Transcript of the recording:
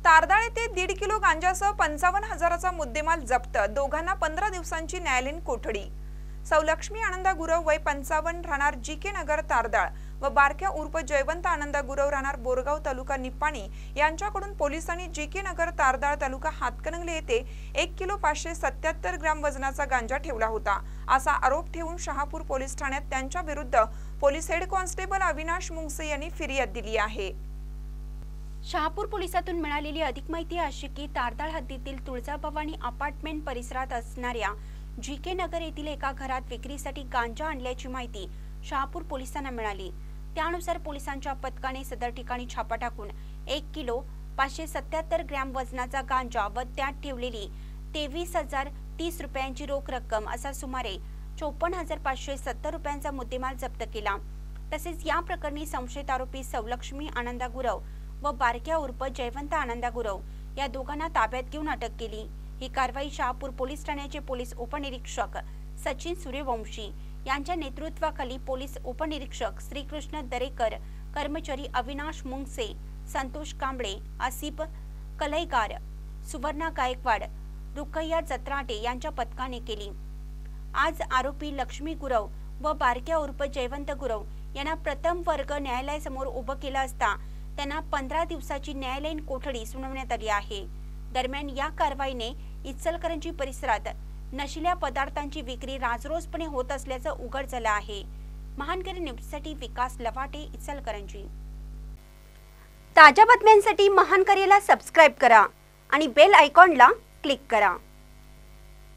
तारदाळ येथे 1.5 किलो गांजासह 55,000चा मुद्देमाल जप्त, दोघांना 15 दिवसांची न्यायालयीन कोठडी। सौलक्ष्मी आनंदा गुरव वय 55 राहणार जी.के. नगर तारदाळ व बारक्या उर्फ जयवंत आनंदा गुरव राहणार बोरगाव तालुका निप्पाणी यांच्याकडून पोलिसांनी जी.के. नगर तारदाळ तालुका हातकणंगले येथे 1 किलो 577 ग्रॅम वजनाचा गांजा ठेवला होता असा आरोप ठेवून शहापूर पोलीस ठाण्यात त्यांच्या विरुद्ध police head constable Avinash Mungase यांनी फिर्याद दिली आहे। शहापूर पोलिसातून मिळालेली अधिक माहिती अशी की तारदाळ हद्दीतील तुळजाभवानी अपार्टमेंट परिसरात असणाऱ्या जी.के. नगर येथील एका घरात विक्रीसाठी गांजा आणल्याची माहिती शहापूर पोलिसांना मिळाली। त्यानुसार पोलिसांच्या पथकाने सदर ठिकाणी छापा टाकून 1 किलो 577 ग्रॅम वजनाचा गांजा व त्यात ठेवलेली 23,030 रुपयांची रोख रक्कम असा सुमारे 54,570 रुपयांचा मुद्देमाल जप्त केला। तसेच या प्रकरणी संशयित आरोपी सौलक्ष्मी आनंदा गुरव व बारक्या उर्फ जयवंत आनंदा गुरव या दोघांना ताब्यात घेऊन अटक केली। ही कारवाई शहापूर पोलीस ठाण्याचे पोलीस उपनिरीक्षक सचिन सूर्यवंशी यांच्या नेतृत्वाखाली पोलीस उपनिरीक्षक श्रीकृष्ण दरेकर, कर्मचारी अविनाश मुंगसे, संतोष कांबळे, आसिफ कलईगार, सुवर्णा गायकवाड, रुकैया जत्राटे यांच्या पथकाने केली। आज आरोपी लक्ष्मी गुरव व बारक्या उर्फ जयवंत गुरव यांना प्रथम वर्ग न्यायालयासमोर उभं केलं असता त्यांना 15 दिवसाची न्यायालयीन कोठडी सुनावण्यात आली आहे। दरम्यान या कारवाईने इचलकरंजी परिसरात नशिल्या पदार्थांची विक्री राजरोसपणे होत असल्याचं उघड झालं आहे। महानकरी न्यूजसाठी विकास लवाटे, इचलकरंजी। ताज्या बातम्यांसाठी महानकरीला सबस्क्राइब करा आणि बेल आयकॉनला क्लिक करा।